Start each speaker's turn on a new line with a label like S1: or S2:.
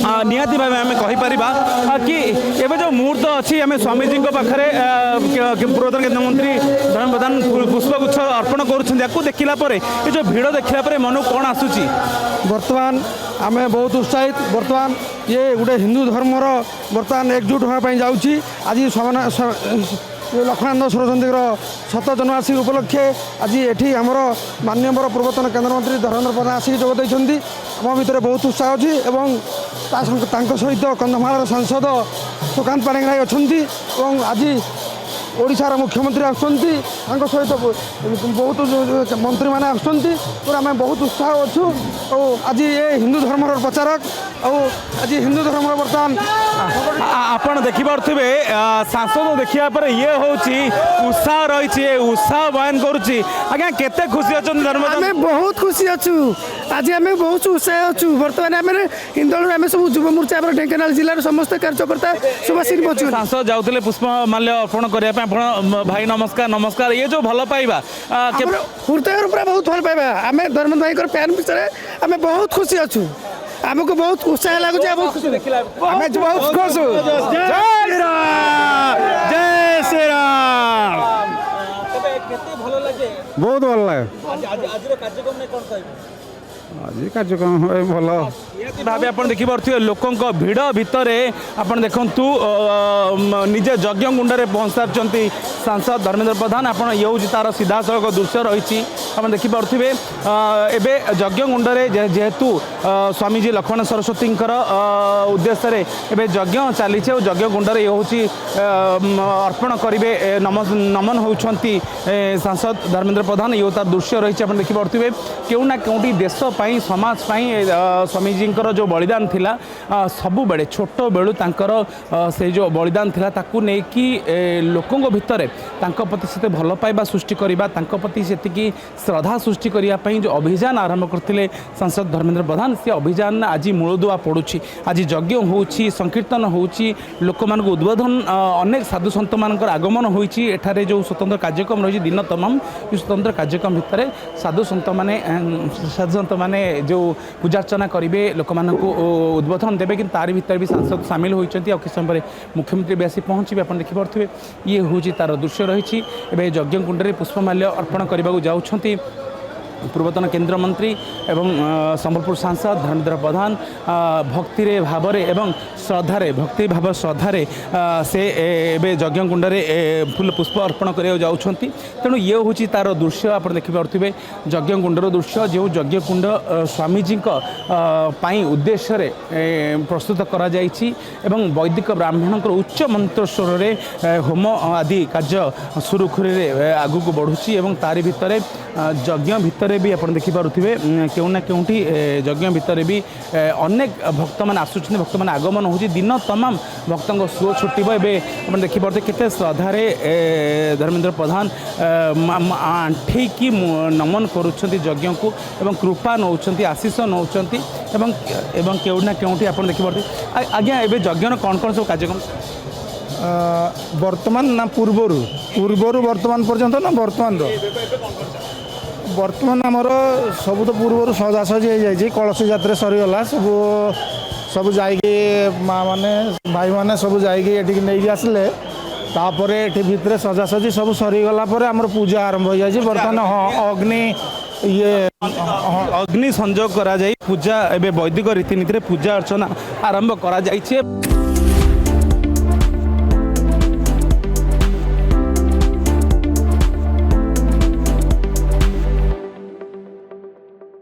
S1: निहाती भाव आम कहीपर कि एवं जो मुहूर्त अच्छी आम स्वामीजी पाखे पूर्वतन केन्द्रमंत्री धर्मेन्द्र प्रधान पुष्पगुच्छ अर्पण कर देखला ये जो भिड़ देखला मन कौन आसूची
S2: बर्तमान आम बहुत उत्साहित बर्तमान ये गोटे हिंदू धर्मर बर्तमान एकजुट होगापी जाऊँगी आज लक्ष्मणानंद सरस्वती शत जन्मवार्षिकी उपलक्षे आज ये आमर माननीय पूर्वतन केन्द्रमंत्री धर्मेन्द्र प्रधान आसिक जोगद आम भितर बहुत उत्साह अच्छी सहित कंधमाल सांसद सुकांत पाणिग्राही अच्छा आज ओडिशार मुख्यमंत्री आसुँच सहित बहुत मंत्री मैंने आम बहुत उत्साह अच्छु आज ये हिंदू धर्मर प्रचारक आज हिंदू धर्म बर्तमान
S1: आपण देखिपे सांसद देखा पर ये हूँ उत्साह रही उत्साह बयान करुच्ची आज्ञा केते खुशी अच्छा धर्म
S2: बहुत खुशी अच्छु आज आम बहुत उत्साह अच्छु बर्तमान आम हिंदू आम सब युव मोर्चा ढेंकानाल जिलार समस्त कार्यकर्ता सुभाषिनी बच्चू
S1: सांसद जाऊे पुष्पमाल्य अर्पण करने भाई नमस्कार नमस्कार ये जो भल पाइबा
S2: हृदय पूरा बहुत भल पाइबा आम धर्मेन्द्र भाई फैन विषय आम बहुत खुशी अच्छु आमको बहुत उत्साह लगुच बहुत खुश
S1: जय श्री राम
S2: बहुत भल लगे आज कार्यक्रम भल
S1: भाव आप देखिपे लोकों भिड़ भितर आप देखु निजे यज्ञ कुंड में पहुँच सारी सांसद धर्मेन्द्र प्रधान आप ये तार सीधा सड़क दृश्य रही आप देखिपे एवं यज्ञ कुंड में जेहेतु स्वामीजी लक्ष्मण सरस्वती उद्देश्य यज्ञ चली यज्ञ कुंड में ये अर्पण करेंगे नमन होती सांसद धर्मेन्द्र प्रधान ये तार दृश्य रही आप देखिपे क्यों ना क्योंटी देशपाई समाजपाई स्वामीजी जो बलिदान थिला सबु बेले छोट बेलू से जो बलिदान थिला ताकू नहीं कि लोकों भितर प्रति से भल पाइबा सृष्टि करवा प्रति से श्रद्धा सृष्टि करने जो अभियान आरंभ करते सांसद धर्मेन्द्र प्रधान से अभियान आज मूलदुआ पड़ुछि आज यज्ञ हो संकीर्तन हो लोक मान उद्बोधन अनेक साधु सत मान आगमन होती जो स्वतंत्र कार्यक्रम रही दिन तमाम स्वतंत्र कार्यक्रम भितर साधु सत मैंने जो पूजार्चना करेंगे लोक उद्बोधन देवे कि तार भीतर भी सांसद सामिल होती किस समय मुख्यमंत्री भी आसी पहुँचे आप देखिपे ये हूँ तार दृश्य रही यज्ञ कुंड में पुष्पमाल्य अर्पण करने जाऊँगी पूर्वतन केन्द्रमंत्री एवं संबलपुर सांसद धर्मेन्द्र प्रधान भक्ति भाव एवं श्रद्धारे भक्ति भाव श्रद्धारे से यज्ञ कुंड में फूल पुष्प अर्पण करने जाऊँगी तेणु ये हूँ तार दृश्य आप देखिपे यज्ञ कुंडर दृश्य जो यज्ञ कुंड स्वामीजी उद्देश्य प्रस्तुत करा एवं वैदिक ब्राह्मण उच्च मंत्र स्वर में होम आदि कार्य सुरुखुरी आगू को बढ़ुची तारि भितर यज्ञ भितर भी आप देखिपे क्यों ना क्योंटी यज्ञ भितर भी अनेक भक्त मैंने आसुच्च भक्त मैंने आगमन हो दिन तमाम भक्तों सुओ छुट्टिब एवं देखिपे केते श्रद्धारे धर्मेन्द्र प्रधान आंठेकी नमन करुँच यज्ञ को एवं कृपा नौ आशीष नौ क्यों ना क्योंटी आप देखिपे आज्ञा एवं यज्ञ कौन कौन सब कार्यक्रम
S2: वर्तमान ना पूर्वर वर्तमान पर्यंत ना वर्तमान आमर सब तो पूर्व सजासजी हो जाए कलश जात्रा सरीगला सब जाइए माँ मैंने भाई मैंने सब जाइए नहीं आसिले तापर ये भितर सजासजी सब सरीगला आमर पूजा आरंभ हो जाए बर्तमान अग्नि ये
S1: अग्नि संजोग करा जाई पूजा एवं वैदिक रीतिनीति पूजा अर्चना आरंभ करा जाइए।